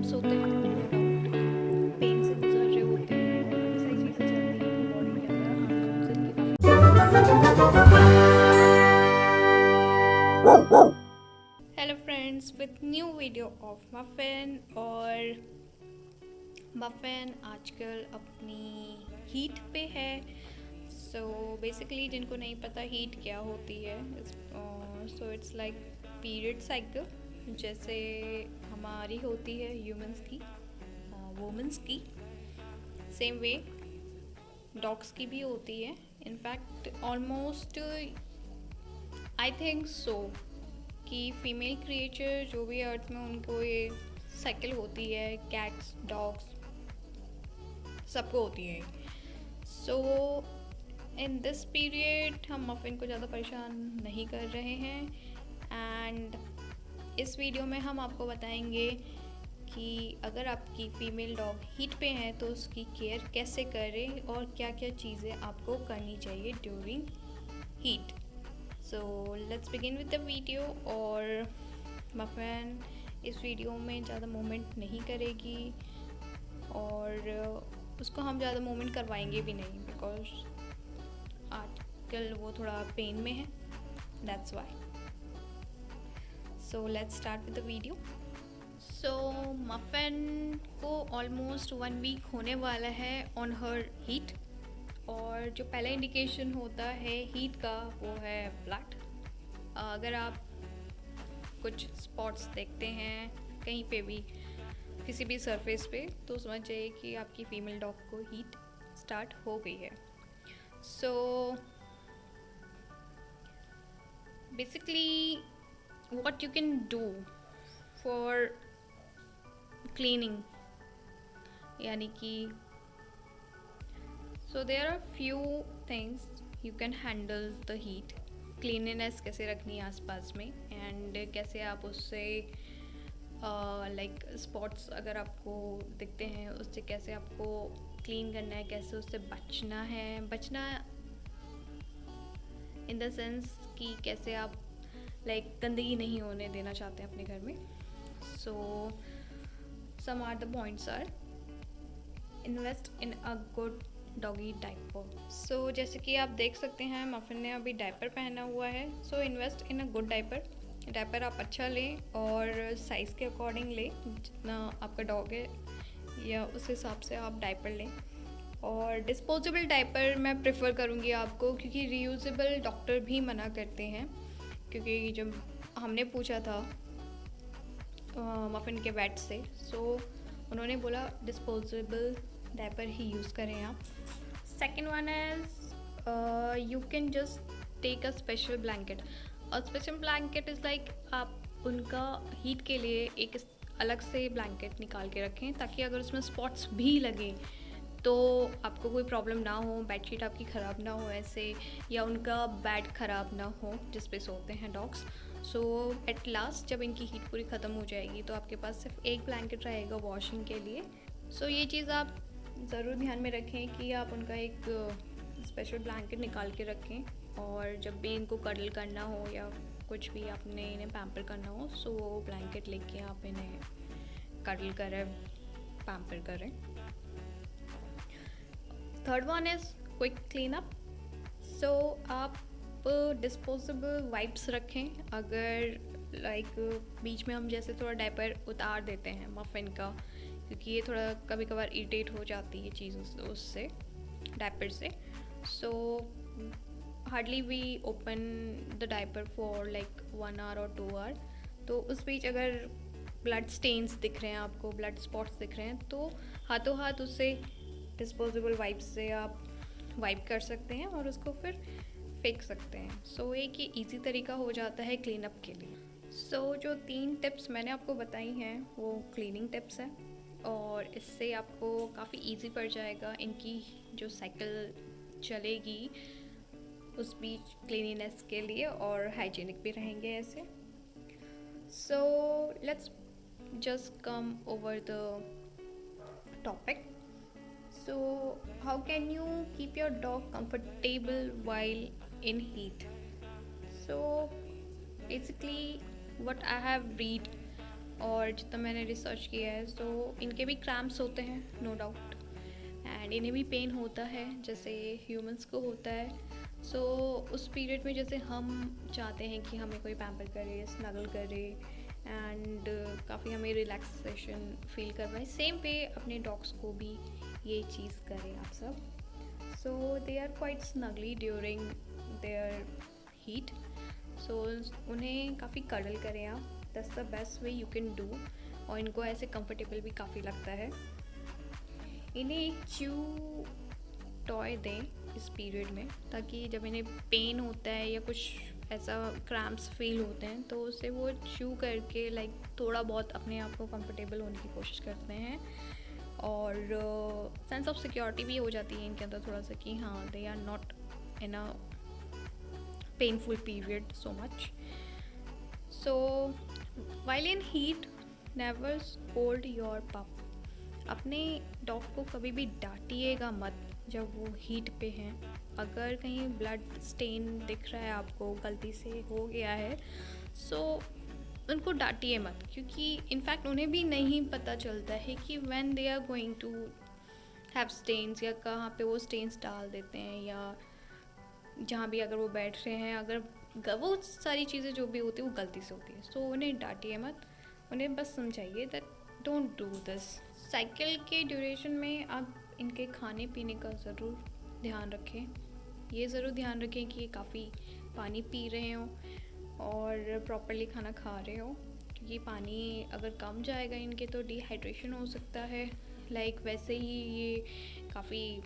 Spots होते हैं, no doubt pen से गुजर रहे होते हैं और काफ़ी सारी चीज़ें चलती हैं कि बॉडी के अंदर हार्मोन्स इनके काफ़ी। Hello friends, with new video of muffin. और मफिन आजकल अपनी हीट पे है। सो बेसिकली जिनको नहीं पता हीट क्या होती है, so it's like period cycle, जैसे हमारी होती है ह्यूमंस की, वुमेंस की, सेम वे डॉग्स की भी होती है। In fact almost I think so कि फीमेल क्रिएचर जो भी अर्थ में उनको ये साइकिल होती है, कैट्स डॉग्स सबको होती है। सो इन दिस पीरियड हम मफिन को ज़्यादा परेशान नहीं कर रहे हैं, एंड इस वीडियो में हम आपको बताएंगे कि अगर आपकी फ़ीमेल डॉग हीट पे है तो उसकी केयर कैसे करें और क्या क्या चीज़ें आपको करनी चाहिए during heat. So let's begin with the video. और मफिन इस वीडियो में ज़्यादा मूवमेंट नहीं करेगी और उसको हम ज़्यादा मूवमेंट करवाएंगे भी नहीं, बिकॉज आजकल वो थोड़ा पेन में है, that's why. So let's start with the video. So muffin को ऑलमोस्ट 1 वीक होने वाला है ऑन हर हीट, और जो पहला इंडिकेशन होता है हीट का वो है ब्लड। अगर आप कुछ स्पॉट्स देखते हैं कहीं पे भी, किसी भी सरफेस पे, तो समझ जाइए कि आपकी फ़ीमेल डॉग को हीट स्टार्ट हो गई है। So basically what you can do for cleaning, यानी कि so there are few things you can handle the heat. Cleanliness कैसे रखनी है आसपास में, एंड कैसे आप उससे लाइक स्पॉट्स अगर आपको दिखते हैं उससे कैसे आपको क्लीन करना है, कैसे उससे बचना इन द सेंस कि कैसे आप लाइक गंदगी नहीं होने देना चाहते हैं अपने घर में। So some are the points are invest in a good doggy diaper. So जैसे कि आप देख सकते हैं मफिन ने अभी डायपर पहना हुआ है। So invest in a good diaper आप अच्छा लें और साइज़ के अकॉर्डिंग लें, जितना आपका डॉग है या उस हिसाब से आप डायपर लें। और डिस्पोजेबल डायपर मैं प्रेफर करूँगी आपको, क्योंकि रीयूजेबल डॉक्टर भी मना करते हैं। क्योंकि जब हमने पूछा था मफिन के वेट से, सो उन्होंने बोला डिस्पोजेबल डायपर ही यूज़ करें आप। Second one is you can just take a special blanket. और स्पेशल ब्लैंकेट इज़ लाइक आप उनका हीट के लिए एक अलग से ब्लैंकेट निकाल के रखें, ताकि अगर उसमें स्पॉट्स भी लगें तो आपको कोई प्रॉब्लम ना हो, बेडशीट आपकी ख़राब ना हो ऐसे, या उनका बेड ख़राब ना हो जिस पे सोते हैं डॉग्स। सो एट लास्ट जब इनकी हीट पूरी ख़त्म हो जाएगी तो आपके पास सिर्फ एक ब्लैंकेट रहेगा वॉशिंग के लिए। सो ये चीज़ आप ज़रूर ध्यान में रखें कि आप उनका एक स्पेशल ब्लैंकेट निकाल के रखें, और जब भी इनको कडल करना हो या कुछ भी आपने इन्हें पैम्पर करना हो, सो वो ब्लैंकेट लेके आप इन्हें कडल करें, पैम्पर करें। Third one is quick clean up. So आप डिस्पोजेबल वाइप्स रखें। अगर लाइक बीच में हम जैसे थोड़ा डायपर उतार देते हैं मफिन का, क्योंकि ये थोड़ा कभी कभार इरिटेट हो जाती है चीज़ उससे, डायपर से। So hardly we open the diaper for like 1 hour और 2 आवर। तो उस बीच अगर ब्लड स्टेन्स दिख रहे हैं आपको, ब्लड स्पॉट्स दिख रहे हैं, तो हाथों हाथ उससे डिस्पोजेबल वाइप्स से आप वाइप कर सकते हैं और उसको फिर फेंक सकते हैं। सो एक ये ईजी तरीका हो जाता है क्लीन अप के लिए। सो जो 3 टिप्स मैंने आपको बताई हैं वो क्लीनिंग टिप्स हैं, और इससे आपको काफ़ी इजी पड़ जाएगा इनकी जो साइकिल चलेगी उस बीच क्लीनिनेस के लिए, और हाइजीनिक भी रहेंगे ऐसे। So let's just come over the topic. So, how can you keep your dog comfortable while in heat? So, basically, what I have read और जितना मैंने रिसर्च किया है सो इनके भी क्रैम्प्स होते हैं, नो डाउट, एंड इन्हें भी पेन होता है जैसे ह्यूमंस को होता है। सो उस पीरियड में जैसे हम चाहते हैं कि हमें कोई पैम्पर करे, स्नगल करे एंड काफ़ी हमें रिलैक्सेशन फील करवाए, सेम वे अपने डॉग्स को भी ये चीज़ करें आप सब। So they are quite snuggly during their heat, so उन्हें काफ़ी कडल करें आप, that's the best way you can do. और इनको ऐसे कंफर्टेबल भी काफ़ी लगता है। इन्हें एक च्यू टॉय दें इस पीरियड में, ताकि जब इन्हें पेन होता है या कुछ ऐसा क्रैम्प्स फील होते हैं तो उसे वो च्यू करके लाइक थोड़ा बहुत अपने आप को कंफर्टेबल होने की कोशिश करते हैं। और सेंस ऑफ सिक्योरिटी भी हो जाती है इनके अंदर थोड़ा सा कि हाँ they are not in a painful period so much. So while in heat never scold your pup. अपने डॉग को कभी भी डांटिएगा मत जब वो हीट पे हैं। अगर कहीं ब्लड स्टेन दिख रहा है आपको, गलती से हो गया है, सो उनको डांटिए मत, क्योंकि इनफैक्ट उन्हें भी नहीं पता चलता है कि when they are going to have stains या कहाँ पे वो स्टेन्स डाल देते हैं, या जहाँ भी अगर वो बैठ रहे हैं, अगर वो सारी चीज़ें जो भी होती है वो गलती से होती है। सो उन्हें डांटिए मत, उन्हें बस समझाइए that don't do this. Cycle के ड्यूरेशन में आप इनके खाने पीने का ज़रूर ध्यान रखें। ये ज़रूर ध्यान रखें कि ये काफ़ी पानी पी रहे हों और प्रॉपरली खाना खा रहे हो, क्योंकि पानी अगर कम जाएगा इनके तो डिहाइड्रेशन हो सकता है। लाइक वैसे ही ये काफ़ी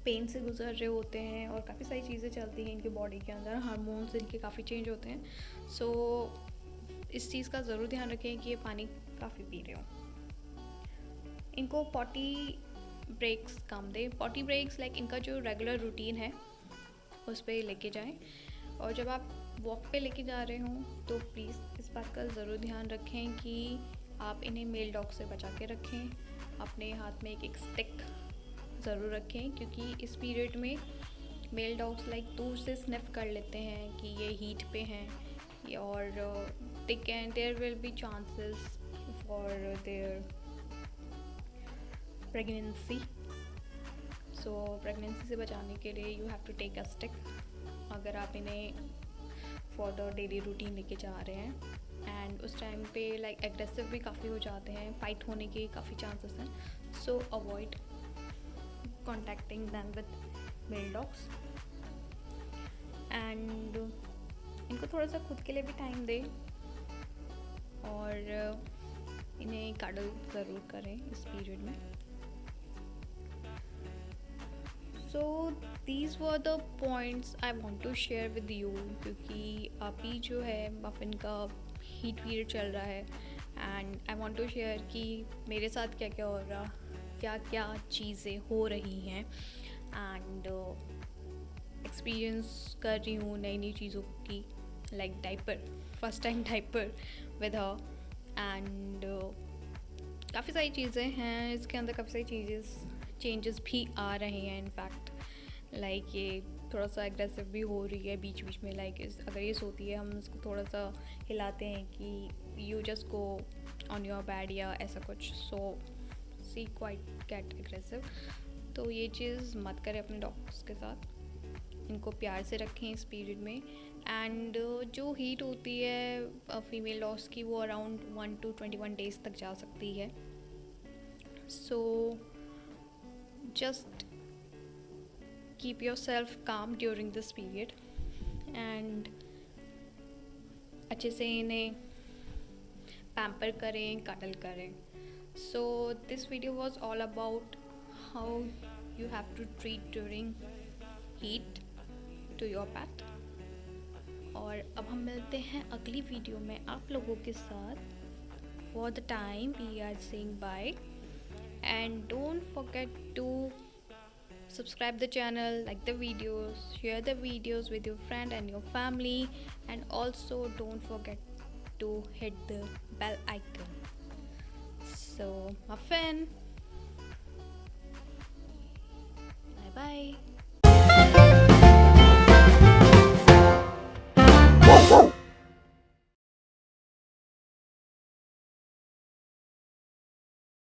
पेन से गुजर रहे होते हैं और काफ़ी सारी चीज़ें चलती हैं इनकी बॉडी के अंदर, हार्मोन्स इनके काफ़ी चेंज होते हैं। सो इस चीज़ का ज़रूर ध्यान रखें कि ये पानी काफ़ी पी रहे हो। इनको पॉटी ब्रेक्स काम दें। पॉटी ब्रेक्स लाइक इनका जो रेगुलर रूटीन है उस पर लेके जाएं। और जब आप वॉक पे लेके जा रहे हों तो प्लीज़ इस बात का ज़रूर ध्यान रखें कि आप इन्हें मेल डॉग से बचा के रखें। अपने हाथ में एक स्टिक ज़रूर रखें, क्योंकि इस पीरियड में मेल डॉग्स लाइक दूर से स्निफ कर लेते हैं कि ये हीट पे हैं, और there will be chances for their pregnancy. So pregnancy से बचाने के लिए you have to take a stick, अगर आप इन्हें फॉर द डेली रूटीन लेके जा रहे हैं। एंड उस टाइम पे लाइक एग्रेसिव भी काफ़ी हो जाते हैं, फाइट होने के काफ़ी चांसेस हैं। So avoid contacting them with male dogs. And इनको थोड़ा सा खुद के लिए भी टाइम दें और इन्हें कडल ज़रूर करें इस पीरियड में। So these were the points I want to share with you, क्योंकि अभी जो है मफिन का हीट पीरियड चल रहा है and I want to share कि मेरे साथ क्या क्या हो रहा, क्या क्या चीज़ें हो रही हैं एंड एक्सपीरियंस कर रही हूँ नई नई चीज़ों की, like diaper, first time diaper with her and काफ़ी सारी चीज़ें हैं इसके अंदर, काफ़ी सारी चेंजेस भी आ रहे हैं। इनफैक्ट लाइक ये थोड़ा सा एग्रेसिव भी हो रही है बीच बीच में, लाइक अगर ये सोती है हम इसको थोड़ा सा हिलाते हैं कि you just go on your bed या ऐसा कुछ, सो सी क्वाइट गेट एग्रेसिव। तो ये चीज़ मत करें अपने डॉग्स के साथ, इनको प्यार से रखें इस पीरियड में। एंड जो हीट होती है फीमेल डॉग्स की वो अराउंड 1 to 21 डेज तक जा सकती है। So just keep yourself calm during this period and अच्छे से इन्हें पैम्पर करें, कडल करें। So this video was all about how you have to treat during heat to your pet. और अब हम मिलते हैं अगली वीडियो में आप लोगों के साथ। For the time we are saying bye and don't forget to subscribe the channel, like the videos, share the videos with your friend and your family, and also don't forget to hit the bell icon. So Muffin, bye bye.